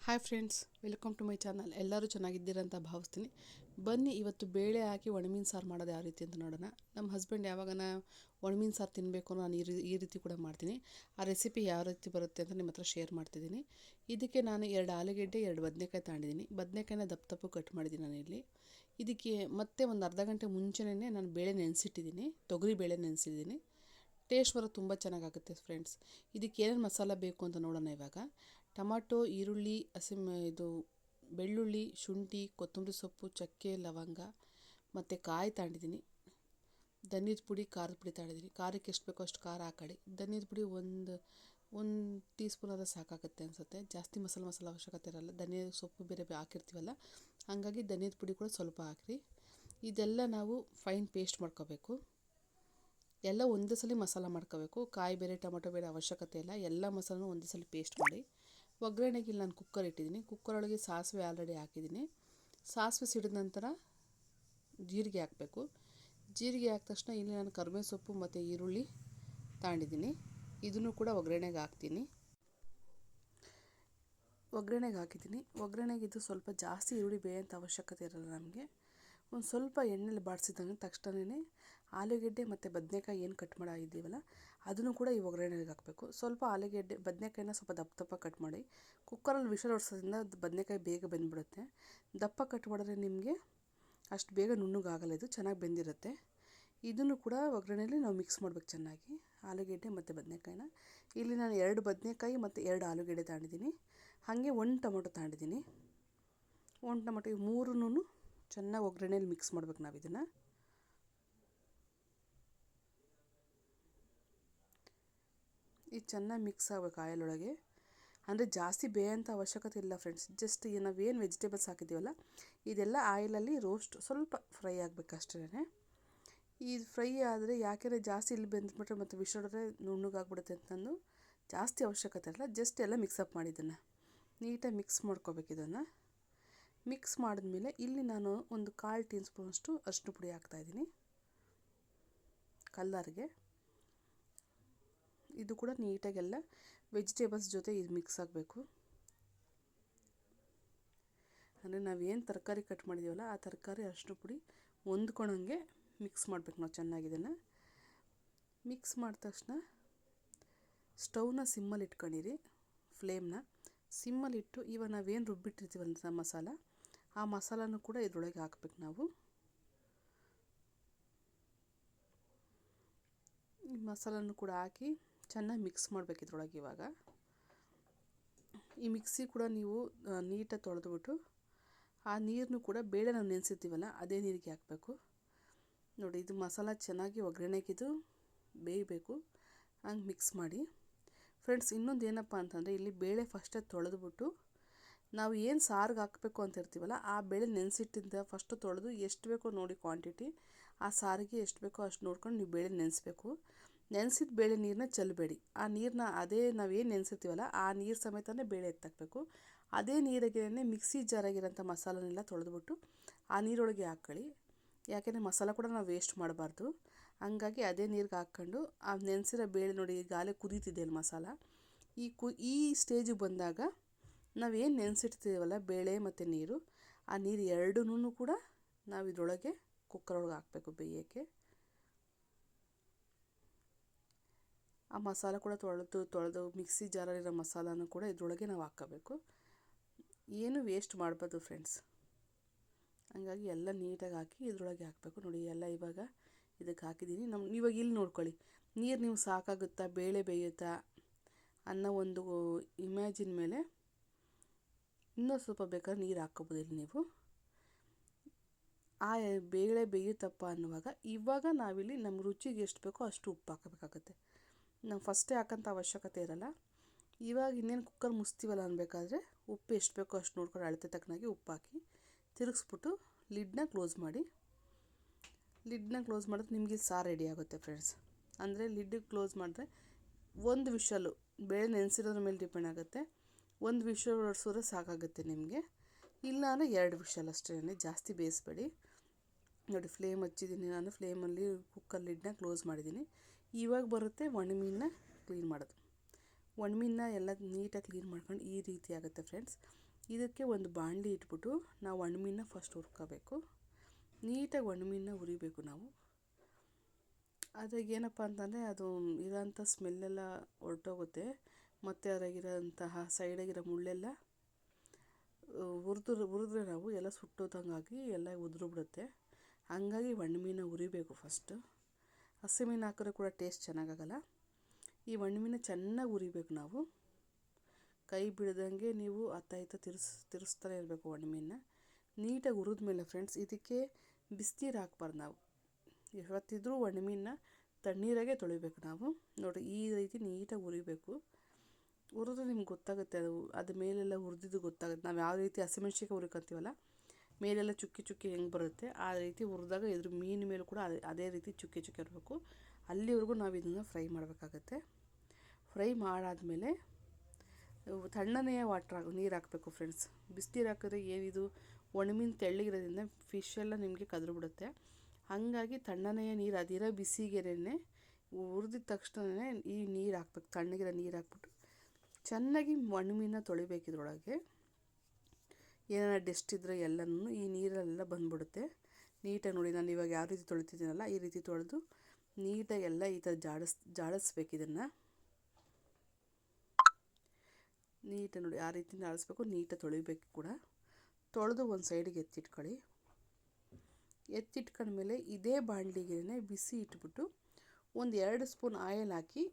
Hi friends, welcome to my channel. ಎಲ್ಲರೂ ಚೆನ್ನಾಗಿದ್ದೀರ ಅಂತ ಭಾವಿಸ್ತೀನಿ. ಬನ್ನಿ ಇವತ್ತು ಬೇಳೆ ಹಾಕಿ ಒಣಮೀನು ಸಾರು ಮಾಡೋದು ಯಾವ ರೀತಿ ಅಂತ ನೋಡೋಣ. ನಮ್ಮ ಹಸ್ಬೆಂಡ್ ಯಾವಾಗನ ಒಣಮೀನು ಸಾರು ತಿನ್ನಬೇಕು ನಾನು ಈ ರೀತಿ ಕೂಡ ಮಾಡ್ತೀನಿ. ಆ ರೆಸಿಪಿ ಯಾವ ರೀತಿ ಬರುತ್ತೆ ಅಂತ ನಿಮ್ಮ ಹತ್ರ ಶೇರ್ ಮಾಡ್ತಿದ್ದೀನಿ. ಇದಕ್ಕೆ ನಾನು 2 ಆಲೂಗೆಡ್ಡೆ 2 ಬದನೆಕಾಯಿ ತಗೊಂಡಿದ್ದೀನಿ. ಬದನೆಕಾಯಿನ ದಪ್ಪ ದಪ್ಪ ಕಟ್ ಮಾಡಿದ್ದೀನಿ ನಾನಿಲ್ಲಿ. ಇದಕ್ಕೆ ಮತ್ತೆ ಒಂದು ಅರ್ಧ ಗಂಟೆ ಮುಂಚೆನೇ ನಾನು ಬೇಳೆ ನೆನೆಸಿಟ್ಟಿದ್ದೀನಿ, ತೊಗರಿ ಬೇಳೆ ನೆನೆಸಿದ್ದೀನಿ. ಟೇಸ್ಟ್ ಬರೋದು ತುಂಬ ಚೆನ್ನಾಗಾಗುತ್ತೆ ಫ್ರೆಂಡ್ಸ್. ಇದಕ್ಕೆ ಏನೇನು ಮಸಾಲ ಬೇಕು ಅಂತ ನೋಡೋಣ ಇವಾಗ. ಟೊಮಾಟೊ, ಈರುಳ್ಳಿ, ಬೆಳ್ಳುಳ್ಳಿ, ಶುಂಠಿ, ಕೊತ್ತಂಬರಿ ಸೊಪ್ಪು, ಚಕ್ಕೆ, ಲವಂಗ ಮತ್ತು ಕಾಯಿ ತಗೊಂಡಿದ್ದೀನಿ. ಧನಿಯದ ಪುಡಿ, ಖಾರದ ಪುಡಿ ತಗೊಂಡಿದ್ದೀನಿ. ಖಾರಕ್ಕೆ ಎಷ್ಟು ಬೇಕೋ ಅಷ್ಟು ಖಾರ ಹಾಕೊಳ್ಳಿ. ಧನಿಯದ ಪುಡಿ ಒಂದು ಟೀ ಸ್ಪೂನ್ ಆದರೂ ಸಾಕಾಗುತ್ತೆ ಅನಿಸುತ್ತೆ. ಜಾಸ್ತಿ ಮಸಾಲೆ ಅವಶ್ಯಕತೆ ಇರೋಲ್ಲ. ಧನಿಯ ಸೊಪ್ಪು ಬೇರೆ ಹಾಕಿರ್ತೀವಲ್ಲ, ಹಾಗಾಗಿ ಧನಿಯದ ಪುಡಿ ಕೂಡ ಸ್ವಲ್ಪ ಹಾಕಿರಿ. ಇದೆಲ್ಲ ನಾವು ಫೈನ್ ಪೇಸ್ಟ್ ಮಾಡ್ಕೋಬೇಕು. ಎಲ್ಲ ಒಂದೇ ಸಲ ಮಸಾಲ ಮಾಡ್ಕೋಬೇಕು. ಕಾಯಿ ಬೇರೆ ಟೊಮೆಟೊ ಬೇರೆ ಅವಶ್ಯಕತೆ ಇಲ್ಲ. ಎಲ್ಲ ಮಸಾಲನೂ ಒಂದೇ ಸಲ ಪೇಸ್ಟ್ ಮಾಡಿ. ಒಗ್ಗರಣೆಗೆ ಇಲ್ಲಿ ನಾನು ಕುಕ್ಕರ್ ಇಟ್ಟಿದ್ದೀನಿ. ಕುಕ್ಕರ್ ಒಳಗೆ ಸಾಸಿವೆ ಆಲ್ರೆಡಿ ಹಾಕಿದ್ದೀನಿ. ಸಾಸಿವೆ ಸಿಡಿದ ನಂತರ ಜೀರಿಗೆ ಹಾಕಬೇಕು. ಜೀರಿಗೆ ಹಾಕಿದ ತಕ್ಷಣ ಇಲ್ಲಿ ನಾನು ಕರಿಬೇವು ಸೊಪ್ಪು ಮತ್ತು ಈರುಳ್ಳಿ ತಗೊಂಡಿದ್ದೀನಿ. ಇದನ್ನು ಕೂಡ ಒಗ್ಗರಣೆಗೆ ಹಾಕ್ತೀನಿ. ಒಗ್ಗರಣೆಗೆ ಇದು ಸ್ವಲ್ಪ ಜಾಸ್ತಿ ಈರುಳ್ಳಿ ಬೇಯೋಂಥ ಅವಶ್ಯಕತೆ ಇರೋಲ್ಲ ನಮಗೆ. ಒಂದು ಸ್ವಲ್ಪ ಎಣ್ಣೆಲಿ ಬಾಡಿಸಿದಂಗೆ ತಕ್ಷಣವೇ ಆಲೂಗೆಡ್ಡೆ ಮತ್ತು ಬದನೆಕಾಯಿ ಏನು ಕಟ್ ಮಾಡಿದ್ದೀವಲ್ಲ ಅದನ್ನು ಕೂಡ ಈ ಒಗ್ಗರಣೆಗೆ ಹಾಕಬೇಕು. ಸ್ವಲ್ಪ ಬದನೆಕಾಯಿನ ಸ್ವಲ್ಪ ದಪ್ಪ ದಪ್ಪ ಕಟ್ ಮಾಡಿ. ಕುಕ್ಕರಲ್ಲಿ ವಿಷಲ್ ಹೊಡ್ಸೋದ್ರಿಂದ ಬದನೆಕಾಯಿ ಬೇಗ ಬೆಂದ್ಬಿಡುತ್ತೆ. ದಪ್ಪ ಕಟ್ ಮಾಡಿದ್ರೆ ನಿಮಗೆ ಅಷ್ಟು ಬೇಗ ನುಣ್ಣಗಾಗಲ್ಲ, ಇದು ಚೆನ್ನಾಗಿ ಬೆಂದಿರುತ್ತೆ. ಇದನ್ನು ಕೂಡ ಒಗ್ಗರಣೆಯಲ್ಲಿ ನಾವು ಮಿಕ್ಸ್ ಮಾಡ್ಬೇಕು ಚೆನ್ನಾಗಿ, ಆಲೂಗೆಡ್ಡೆ ಮತ್ತು ಬದನೆಕಾಯಿನ. ಇಲ್ಲಿ ನಾನು 2 ಬದನೆಕಾಯಿ ಮತ್ತು 2 ಆಲೂಗೆಡ್ಡೆ ತಗೊಂಡಿದ್ದೀನಿ. ಹಾಗೆ 1 ಟೊಮೊಟೊ ತಗೊಂಡಿದ್ದೀನಿ. 1 ಟೊಮೊಟೊ, ಈ ಮೂರನ್ನೂ ಚೆನ್ನಾಗಿ ಒಗ್ಗರಣೆಯಲ್ಲಿ ಮಿಕ್ಸ್ ಮಾಡ್ಬೇಕು ನಾವು ಇದನ್ನು. ಇದು ಚೆನ್ನಾಗಿ ಮಿಕ್ಸ್ ಆಗಬೇಕು ಆಯಲೊಳಗೆ. ಅಂದರೆ ಜಾಸ್ತಿ ಬೇಯೋಂಥ ಅವಶ್ಯಕತೆ ಇಲ್ಲ ಫ್ರೆಂಡ್ಸ್. ಜಸ್ಟ್ ನಾವೇನು ವೆಜಿಟೇಬಲ್ಸ್ ಹಾಕಿದ್ದೀವಲ್ಲ ಇದೆಲ್ಲ ಆಯಿಲಲ್ಲಿ ಸ್ವಲ್ಪ ಫ್ರೈ ಆಗಬೇಕು ಅಷ್ಟೇ. ಇದು ಫ್ರೈ ಆದರೆ ಯಾಕೆಂದರೆ ಜಾಸ್ತಿ ಇಲ್ಲಿ ಬೆಂದ್ಬಿಟ್ರೆ ಮತ್ತು ಬಿಸಿಲಿದ್ರೆ ನುಣ್ಣಗಾಗ್ಬಿಡುತ್ತೆ ಅಂತಂದು ಜಾಸ್ತಿ ಅವಶ್ಯಕತೆ ಇಲ್ಲ. ಜಸ್ಟ್ ಎಲ್ಲ ಮಿಕ್ಸಪ್ ಮಾಡಿದ್ದನ್ನು ನೀಟಾಗಿ ಮಿಕ್ಸ್ ಮಾಡ್ಕೋಬೇಕು. ಇದನ್ನು ಮಿಕ್ಸ್ ಮಾಡಿದ್ಮೇಲೆ ಇಲ್ಲಿ ನಾನು ಒಂದು 1/4 ಟೀ ಸ್ಪೂನಷ್ಟು ಅರಿಶಿನ ಪುಡಿ ಹಾಕ್ತಾಯಿದ್ದೀನಿ ಕಲ್ಲರ್ಗೆ. ಇದು ಕೂಡ ನೀಟಾಗೆಲ್ಲ ವೆಜಿಟೇಬಲ್ಸ್ ಜೊತೆ ಇದು ಮಿಕ್ಸ್ ಆಗಬೇಕು. ಅಂದರೆ ನಾವೇನು ತರಕಾರಿ ಕಟ್ ಮಾಡಿದ್ದೀವಲ್ಲ ಆ ತರಕಾರಿ ಅರಿಶಿನ ಪುಡಿ ಹೊಂದ್ಕೊಳಂಗೆ ಮಿಕ್ಸ್ ಮಾಡಬೇಕು ನಾವು ಚೆನ್ನಾಗಿ. ಇದನ್ನು ಮಿಕ್ಸ್ ಮಾಡಿದ ತಕ್ಷಣ ಸ್ಟವ್ನ ಸಿಮ್ಮಲ್ಲಿ ಇಟ್ಕೊಂಡಿರಿ. ಫ್ಲೇಮ್ನ ಸಿಮ್ಮಲ್ಲಿಟ್ಟು ಇವಾಗ ನಾವೇನು ರುಬ್ಬಿಟ್ಟಿರ್ತೀವಲ್ಲ ಮಸಾಲ, ಆ ಮಸಾಲನೂ ಕೂಡ ಇದರೊಳಗೆ ಹಾಕ್ಬೇಕು ನಾವು. ಈ ಮಸಾಲನೂ ಕೂಡ ಹಾಕಿ ಚೆನ್ನಾಗಿ ಮಿಕ್ಸ್ ಮಾಡಬೇಕು ಇದರೊಳಗೆ. ಇವಾಗ ಈ ಮಿಕ್ಸಿ ಕೂಡ ನೀವು ನೀಟಾಗಿ ತೊಳೆದ್ಬಿಟ್ಟು ಆ ನೀರನ್ನು ಕೂಡ ಬೇಳೆ ನಾವು ನೆನೆಸಿರ್ತೀವಲ್ಲ ಅದೇ ನೀರಿಗೆ ಹಾಕಬೇಕು. ನೋಡಿ, ಇದು ಮಸಾಲ ಚೆನ್ನಾಗಿ ಒಗ್ಗರಣೆಗಿದು ಬೇಯಬೇಕು. ಹಂಗೆ ಮಿಕ್ಸ್ ಮಾಡಿ ಫ್ರೆಂಡ್ಸ್. ಇನ್ನೊಂದು ಏನಪ್ಪ ಅಂತಂದರೆ ಇಲ್ಲಿ ಬೇಳೆ ಫಸ್ಟೇ ತೊಳೆದ್ಬಿಟ್ಟು ನಾವು ಏನು ಸಾರಿಗೆ ಹಾಕಬೇಕು ಅಂತ ಇರ್ತೀವಲ್ಲ ಆ ಬೇಳೆ ನೆನೆಸಿಟ್ಟಿದ್ದ ಫಸ್ಟು ತೊಳೆದು ಎಷ್ಟು ಬೇಕೋ ನೋಡಿ ಕ್ವಾಂಟಿಟಿ, ಆ ಸಾರಿಗೆ ಎಷ್ಟು ಬೇಕೋ ಅಷ್ಟು ನೋಡ್ಕೊಂಡು ನೀವು ಬೇಳೆ ನೆನೆಸ್ಬೇಕು. ನೆನೆಸಿದ ಬೇಳೆ ನೀರನ್ನ ಚೆಲ್ಲಬೇಡಿ. ಆ ನೀರನ್ನ ಅದೇ ನಾವೇನು ನೆನೆಸಿರ್ತೀವಲ್ಲ ಆ ನೀರು ಸಮೇತನೇ ಬೇಳೆ ಎತ್ತಾಕಬೇಕು. ಅದೇ ನೀರಿಗೆ ಮಿಕ್ಸಿ ಜಾರಾಗಿರೋಂಥ ಮಸಾಲನೆಲ್ಲ ತೊಳೆದ್ಬಿಟ್ಟು ಆ ನೀರೊಳಗೆ ಹಾಕ್ಕೊಳ್ಳಿ. ಯಾಕೆಂದರೆ ಮಸಾಲ ಕೂಡ ನಾವು ವೇಸ್ಟ್ ಮಾಡಬಾರ್ದು. ಹಂಗಾಗಿ ಅದೇ ನೀರಿಗೆ ಹಾಕ್ಕೊಂಡು ಆ ನೆನೆಸಿರೋ ಬೇಳೆ ನೋಡಿ ಗಾಲೆ ಕುದೀತಿದೆ ಅಲ್ಲಿ ಮಸಾಲ. ಈ ಸ್ಟೇಜಿಗೆ ಬಂದಾಗ ನಾವೇನು ನೆನೆಸಿರ್ತೀವಲ್ಲ ಬೇಳೆ ಮತ್ತು ನೀರು, ಆ ನೀರು ಎರಡನ್ನೂ ಕೂಡ ನಾವು ಇದರೊಳಗೆ ಕುಕ್ಕರ್ ಒಳಗೆ ಹಾಕಬೇಕು ಬೇಯೋಕ್ಕೆ. ಆ ಮಸಾಲ ಕೂಡ ತೊಳೆದು ಮಿಕ್ಸಿ ಜಾರಲ್ಲಿರೋ ಮಸಾಲನೂ ಕೂಡ ಇದರೊಳಗೆ ನಾವು ಹಾಕ್ಕೋಬೇಕು. ಏನು ವೇಸ್ಟ್ ಮಾಡಬಾರ್ದು ಫ್ರೆಂಡ್ಸ್. ಹಂಗಾಗಿ ಎಲ್ಲ ನೀಟಾಗಿ ಹಾಕಿ ಇದರೊಳಗೆ ಹಾಕಬೇಕು. ನೋಡಿ ಎಲ್ಲ ಇವಾಗ ಇದಕ್ಕೆ ಹಾಕಿದ್ದೀನಿ. ಇವಾಗ ಇಲ್ಲಿ ನೋಡ್ಕೊಳ್ಳಿ, ನೀರು ನೀವು ಸಾಕಾಗುತ್ತಾ, ಬೇಳೆ ಬೇಯುತ್ತಾ ಅನ್ನೋ ಒಂದು ಇಮ್ಯಾಜಿನ್ ಮೇಲೆ ಇನ್ನೂ ಸ್ವಲ್ಪ ಬೇಕಾದ್ರೆ ನೀರು ಹಾಕ್ಕೋಬೋದು ಇಲ್ಲಿ ನೀವು. ಆ ಬೇಳೆ ಬೇಯುತ್ತಪ್ಪ ಅನ್ನುವಾಗ ಇವಾಗ ನಾವಿಲ್ಲಿ ನಮ್ಮ ರುಚಿಗೆ ಎಷ್ಟು ಬೇಕೋ ಅಷ್ಟು ಉಪ್ಪು ಹಾಕಬೇಕಾಗತ್ತೆ. ನಾವು ಫಸ್ಟೇ ಹಾಕೋಂಥ ಅವಶ್ಯಕತೆ ಇರೋಲ್ಲ. ಇವಾಗ ಇನ್ನೇನು ಕುಕ್ಕರ್ ಮುಚ್ತೀವಲ್ಲ ಅನ್ಬೇಕಾದ್ರೆ ಉಪ್ಪು ಎಷ್ಟು ಬೇಕೋ ಅಷ್ಟು ನೋಡ್ಕೊಂಡು ಅಳತೆ ತಕ್ಕನಾಗಿ ಉಪ್ಪು ಹಾಕಿ ತಿರುಗಿಸ್ಬಿಟ್ಟು ಲಿಡ್ನ ಕ್ಲೋಸ್ ಮಾಡಿ. ಲಿಡ್ನ ಕ್ಲೋಸ್ ಮಾಡಿದ್ರೆ ನಿಮಗೆ ಸಾರು ರೆಡಿ ಆಗುತ್ತೆ ಫ್ರೆಂಡ್ಸ್. ಅಂದರೆ ಲಿಡ್ ಕ್ಲೋಸ್ ಮಾಡಿದ್ರೆ ಒಂದು ವಿಷಲು, ಬೇಳೆ ನೆನೆಸಿರೋದ್ರ ಮೇಲೆ ಡಿಪೆಂಡ್ ಆಗುತ್ತೆ. ಒಂದು ವಿಷಲ್ ಹೊಡ್ಸಿದ್ರೆ ಸಾಕಾಗುತ್ತೆ ನಿಮಗೆ. ಇಲ್ಲ ಅಂದರೆ 2 ವಿಷಲ್ ಅಷ್ಟೇ, ಜಾಸ್ತಿ ಬೇಯಿಸ್ಬೇಡಿ. ನೋಡಿ ಫ್ಲೇಮ್ ಹಚ್ಚಿದ್ದೀನಿ ನಾನು. ಫ್ಲೇಮಲ್ಲಿ ಕುಕ್ಕರ್ ಲಿಡ್ನ ಕ್ಲೋಸ್ ಮಾಡಿದ್ದೀನಿ. ಇವಾಗ ಬರುತ್ತೆ ಒಣಮೀನನ್ನ ಕ್ಲೀನ್ ಮಾಡೋದು. ಒಣಮೀನನ್ನ ಎಲ್ಲ ನೀಟಾಗಿ ಕ್ಲೀನ್ ಮಾಡ್ಕೊಂಡು ಈ ರೀತಿ ಆಗುತ್ತೆ ಫ್ರೆಂಡ್ಸ್. ಇದಕ್ಕೆ ಒಂದು ಬಾಣಲಿ ಇಟ್ಬಿಟ್ಟು ನಾವು ಒಣಮೀನ ಫಸ್ಟ್ ಹುರ್ಕೋಬೇಕು. ನೀಟಾಗಿ ಒಣಮೀನ ಹುರಿಬೇಕು ನಾವು. ಅದ್ರಾಗ ಏನಪ್ಪ ಅಂತಂದರೆ ಅದು ಇರೋಂಥ ಸ್ಮೆಲ್ಲೆಲ್ಲ ಹೊರಟೋಗುತ್ತೆ, ಮತ್ತು ಅದ್ರಾಗಿರೋಂತಹ ಸೈಡಾಗಿರೋ ಮುಳ್ಳೆಲ್ಲ ಹುರಿದ್ರೆ ನಾವು ಎಲ್ಲ ಸುಟ್ಟೋದಂಗಾಗಿ ಎಲ್ಲ ಉದುರು ಹಂಗಾಗಿ ಒಣಮೀನ ಹುರಿಬೇಕು ಫಸ್ಟು. ಹಸಿಮೀನು ಹಾಕಿದ್ರೆ ಕೂಡ ಟೇಸ್ಟ್ ಚೆನ್ನಾಗಾಗಲ್ಲ. ಈ ಒಣಮೀನ ಚೆನ್ನಾಗಿ ಹುರಿಬೇಕು ನಾವು. ಕೈ ಬಿಡ್ದಂಗೆ ನೀವು ಅತ್ತ ತಿರ್ಸ್ತಾನೆ ಇರಬೇಕು ಒಣಮೀನ. ನೀಟಾಗಿ ಹುರಿದ್ಮೇಲೆ ಫ್ರೆಂಡ್ಸ್, ಇದಕ್ಕೆ ಬಿಸಿನೀರು ಹಾಕ್ಬಾರ್ದು ನಾವು. ಯಾವತ್ತಿದ್ರೂ ಒಣಮೀನ ತಣ್ಣೀರಾಗೆ ತೊಳಿಬೇಕು ನಾವು. ನೋಡಿ ಈ ರೀತಿ ನೀಟಾಗಿ ಹುರಿಬೇಕು. ಹುರಿದ್ರೆ ನಿಮ್ಗೆ ಗೊತ್ತಾಗುತ್ತೆ, ಅದು ಮೇಲೆಲ್ಲ ಹುರಿದಿದ್ದು ಗೊತ್ತಾಗುತ್ತೆ. ನಾವು ಯಾವ ರೀತಿ ಹಸಿಮೆಣ್ಸಿಕಾಯಿ ಹುರ್ಕೊತೀವಲ್ಲ, ಮೇಲೆಲ್ಲ ಚುಕ್ಕಿ ಚುಕ್ಕಿ ಹೆಂಗೆ ಬರುತ್ತೆ ಆ ರೀತಿ ಹುರಿದಾಗ ಇದ್ರ ಮೀನು ಮೇಲೂ ಕೂಡ ಅದೇ ರೀತಿ ಚುಕ್ಕಿ ಚುಕ್ಕಿ ಇರಬೇಕು. ಅಲ್ಲಿವರೆಗೂ ನಾವು ಇದನ್ನು ಫ್ರೈ ಮಾಡಬೇಕಾಗತ್ತೆ. ಫ್ರೈ ಮಾಡಾದಮೇಲೆ ತಣ್ಣನೆಯ ನೀರು ಹಾಕಬೇಕು ಫ್ರೆಂಡ್ಸ್. ಬಿಸಿನೀರು ಹಾಕಿದ್ರೆ ಏನಿದು ಒಣಮೀನು ತೆಳ್ಳಗಿರೋದ್ರಿಂದ ಫಿಶ್ ಎಲ್ಲ ನಿಮಗೆ ಕದ್ರುಬಿಡುತ್ತೆ. ಹಾಗಾಗಿ ತಣ್ಣನೆಯ ನೀರು ಅದಿರೋ ಬಿಸಿಗೆನೆ ಹುರಿದಿದ ತಕ್ಷಣವೇ ಈ ನೀರು ಹಾಕ್ಬೇಕು. ತಣ್ಣಗಿರೋ ನೀರು ಹಾಕ್ಬಿಟ್ಟು ಚೆನ್ನಾಗಿ ಒಣಮೀನ ತೊಳಿಬೇಕು. ಇದ್ರೊಳಗೆ ಏನಾರ ಡೆಸ್ಟ್ ಇದ್ದರೆ ಎಲ್ಲನೂ ಈ ನೀರಲ್ಲೆಲ್ಲ ಬಂದುಬಿಡುತ್ತೆ. ನೀಟಾಗಿ ನೋಡಿ, ನಾನು ಇವಾಗ ಯಾವ ರೀತಿ ತೊಳಿತಿದ್ದೀನಲ್ಲ ಈ ರೀತಿ ತೊಳೆದು ನೀಟಾಗಿ ಎಲ್ಲ ಈ ಥರ ಜಾಡಿಸ್ಬೇಕು. ಇದನ್ನು ನೀಟಾಗಿ ನೋಡಿ ಆ ರೀತಿ ಜಾಡಿಸ್ಬೇಕು. ನೀಟಾಗಿ ತೊಳಿಬೇಕು ಕೂಡ. ತೊಳೆದು ಒಂದು ಸೈಡಿಗೆ ಎತ್ತಿಟ್ಕೊಂಡ್ಮೇಲೆ ಇದೇ ಬಾಣಲಿಗೆ ಬಿಸಿ ಇಟ್ಬಿಟ್ಟು ಒಂದು 2 ಸ್ಪೂನ್ ಆಯಿಲ್ ಹಾಕಿ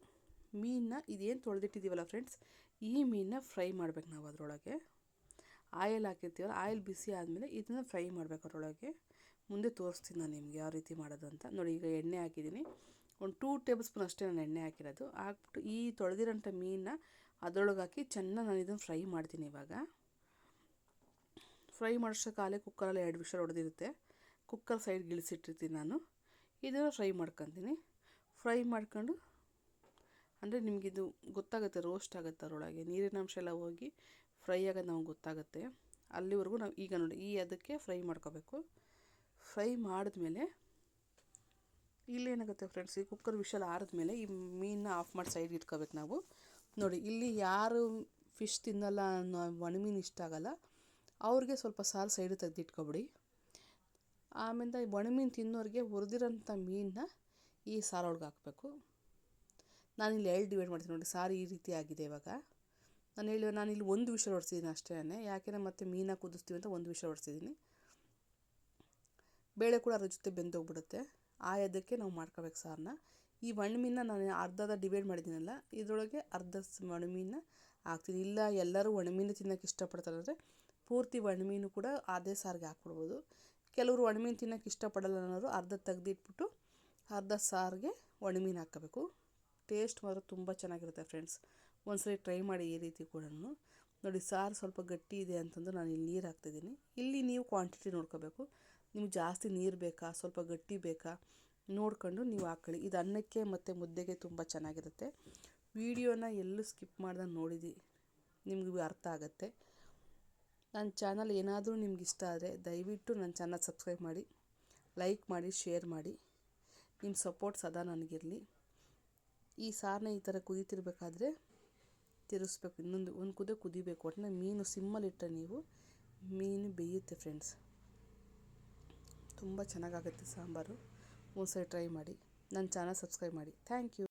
ಮೀನನ್ನ ಇದೇನು ತೊಳೆದಿಟ್ಟಿದ್ದೀವಲ್ಲ ಫ್ರೆಂಡ್ಸ್, ಈ ಮೀನನ್ನ ಫ್ರೈ ಮಾಡ್ಬೇಕು ನಾವು. ಅದರೊಳಗೆ ಆಯಿಲ್ ಹಾಕಿರ್ತೀವಲ್ಲ, ಆಯಿಲ್ ಬಿಸಿ ಆದಮೇಲೆ ಇದನ್ನು ಫ್ರೈ ಮಾಡಬೇಕು ಅದರೊಳಗೆ. ಮುಂದೆ ತೋರಿಸ್ತೀನಿ ನಾನು ನಿಮ್ಗೆ ಯಾವ ರೀತಿ ಮಾಡೋದು ಅಂತ. ನೋಡಿ ಈಗ ಎಣ್ಣೆ ಹಾಕಿದ್ದೀನಿ, ಒಂದು 2 ಟೇಬಲ್ ಸ್ಪೂನ್ ಅಷ್ಟೇ ನಾನು ಎಣ್ಣೆ ಹಾಕಿರೋದು. ಹಾಕ್ಬಿಟ್ಟು ಈ ತೊಳೆದಿರೋಂಥ ಮೀನನ್ನ ಅದರೊಳಗೆ ಹಾಕಿ ಚೆನ್ನಾಗಿ ನಾನು ಇದನ್ನು ಫ್ರೈ ಮಾಡ್ತೀನಿ. ಇವಾಗ ಫ್ರೈ ಮಾಡೋಷ್ಟಕ್ಕೆ ಕುಕ್ಕರಲ್ಲಿ 2 ವಿಷಲ್ ಹೊಡೆದಿರುತ್ತೆ. ಕುಕ್ಕರ್ ಸೈಡ್ಗೆ ಇಳಿಸಿಟ್ಟಿರ್ತೀನಿ ನಾನು. ಇದನ್ನು ಫ್ರೈ ಮಾಡ್ಕೊತೀನಿ. ಫ್ರೈ ಮಾಡ್ಕೊಂಡು ಅಂದರೆ ನಿಮಗಿದು ಗೊತ್ತಾಗುತ್ತೆ, ರೋಸ್ಟ್ ಆಗುತ್ತೆ. ಅದರೊಳಗೆ ನೀರಿನ ಅಂಶ ಎಲ್ಲ ಹೋಗಿ ಫ್ರೈ ಆಗೋದು ನಮ್ಗೆ ಗೊತ್ತಾಗುತ್ತೆ. ಅಲ್ಲಿವರೆಗೂ ನಾವು ಈಗ ನೋಡಿ ಈ ಅದಕ್ಕೆ ಫ್ರೈ ಮಾಡ್ಕೋಬೇಕು. ಫ್ರೈ ಮಾಡಿದ್ಮೇಲೆ ಇಲ್ಲೇನಾಗುತ್ತೆ ಫ್ರೆಂಡ್ಸ್, ಈ ಕುಕ್ಕರ್ ವಿಷಲ್ ಆರಿದ್ಮೇಲೆ ಈ ಮೀನನ್ನ ಆಫ್ ಮಾಡಿ ಸೈಡ್ಗೆ ಇಟ್ಕೋಬೇಕು ನಾವು. ನೋಡಿ ಇಲ್ಲಿ ಯಾರು ಫಿಶ್ ತಿನ್ನಲ್ಲ, ಒಣಮೀನು ಇಷ್ಟ ಆಗಲ್ಲ ಅವ್ರಿಗೆ ಸ್ವಲ್ಪ ಸಾರು ಸೈಡು ತೆಗೆದಿಟ್ಕೊಬಿಡಿ. ಆಮೇಲೆ ಒಣಮೀನು ತಿನ್ನೋರಿಗೆ ಹುರಿದಿರೋಂಥ ಮೀನನ್ನ ಈ ಸಾರೊಳಗೆ ಹಾಕಬೇಕು. ನಾನಿಲ್ಲಿ 2 ಡಿವೈಡ್ ಮಾಡ್ತೀನಿ ನೋಡಿ. ಸಾರು ಈ ರೀತಿ ಆಗಿದೆ. ಇವಾಗ ನಾನಿಲ್ಲಿ 1 ವಿಷಲ್ ಹೊಡ್ಸಿದ್ದೀನಿ ಅಷ್ಟೇ. ಯಾಕೆಂದರೆ ಮತ್ತೆ ಮೀನಾಗಿ ಕುದಿಸ್ತೀವಿ ಅಂತ 1 ವಿಷಲ್ ಹೊಡ್ಸಿದ್ದೀನಿ. ಬೇಳೆ ಕೂಡ ಅದ್ರ ಜೊತೆ ಬೆಂದೋಗ್ಬಿಡುತ್ತೆ. ಅದಕ್ಕೆ ನಾವು ಮಾಡ್ಕೋಬೇಕು ಸಾರನ್ನ. ಈ ಒಣಮೀನನ್ನ ನಾನು ಅರ್ಧ ಡಿವೈಡ್ ಮಾಡಿದ್ದೀನಲ್ಲ, ಇದರೊಳಗೆ ಅರ್ಧ ಒಣಮೀನನ್ನ ಹಾಕ್ತೀನಿ. ಇಲ್ಲ ಎಲ್ಲರೂ ಒಣಮೀನು ತಿನ್ನೋಕ್ಕೆ ಇಷ್ಟಪಡ್ತಾರೆ ಅಂದರೆ ಪೂರ್ತಿ ಒಣಮೀನು ಕೂಡ ಅದೇ ಸಾರಿಗೆ ಹಾಕ್ಬಿಡ್ಬೋದು. ಕೆಲವರು ಒಣಮೀನು ತಿನ್ನೋಕ್ಕೆ ಇಷ್ಟಪಡಲ್ಲ ಅನ್ನೋರು ಅರ್ಧ ತೆಗೆದಿಟ್ಬಿಟ್ಟು ಅರ್ಧ ಸಾರಿಗೆ ಒಣಮೀನು ಹಾಕ್ಕೋಬೇಕು. ಟೇಸ್ಟ್ ಮಾತ್ರ ತುಂಬ ಚೆನ್ನಾಗಿರುತ್ತೆ ಫ್ರೆಂಡ್ಸ್. ಒಂದ್ಸರಿ ಟ್ರೈ ಮಾಡಿ ಈ ರೀತಿ ಕೂಡ. ನೋಡಿ ಸಾರು ಸ್ವಲ್ಪ ಗಟ್ಟಿ ಇದೆ ಅಂತಂದು ನಾನು ಇಲ್ಲಿ ನೀರು ಹಾಕ್ತಿದ್ದೀನಿ. ಇಲ್ಲಿ ನೀವು ಕ್ವಾಂಟಿಟಿ ನೋಡ್ಕೋಬೇಕು. ನಿಮ್ಗೆ ಜಾಸ್ತಿ ನೀರು ಬೇಕಾ, ಸ್ವಲ್ಪ ಗಟ್ಟಿ ಬೇಕಾ ನೋಡ್ಕೊಂಡು ನೀವು ಹಾಕ್ಕೊಳ್ಳಿ. ಇದು ಅನ್ನಕ್ಕೆ ಮತ್ತು ಮುದ್ದೆಗೆ ತುಂಬ ಚೆನ್ನಾಗಿರುತ್ತೆ. ವಿಡಿಯೋನ ಎಲ್ಲೂ ಸ್ಕಿಪ್ ಮಾಡ್ದಂಗೆ ನೋಡಿದಿ ನಿಮ್ಗೆ ಅರ್ಥ ಆಗುತ್ತೆ. ನನ್ನ ಚಾನಲ್ ಏನಾದರೂ ನಿಮ್ಗೆ ಇಷ್ಟ ಆದರೆ ದಯವಿಟ್ಟು ನನ್ನ ಚಾನಲ್ ಸಬ್ಸ್ಕ್ರೈಬ್ ಮಾಡಿ, ಲೈಕ್ ಮಾಡಿ, ಶೇರ್ ಮಾಡಿ. ನಿಮ್ಮ ಸಪೋರ್ಟ್ ಸದಾ ನನಗಿರಲಿ. ಈ ಸಾರನ್ನ ಈ ಥರ ಕುದೀತಿರ್ಬೇಕಾದ್ರೆ ತಿರುಗಿಸ್ಬೇಕು. ಒಂದು ಕುದಿಬೇಕು. ಒಟ್ಟಿನಲ್ಲಿ ಮೀನು ಸಿಮ್ಮಲ್ಲಿಟ್ಟರೆ ನೀವು ಮೀನು ಬೇಯುತ್ತೆ ಫ್ರೆಂಡ್ಸ್. ತುಂಬ ಚೆನ್ನಾಗಾಗುತ್ತೆ ಸಾಂಬಾರು. ಒಂದ್ಸರಿ ಟ್ರೈ ಮಾಡಿ. ನನ್ನ ಚಾನಲ್ ಸಬ್ಸ್ಕ್ರೈಬ್ ಮಾಡಿ. Thank you.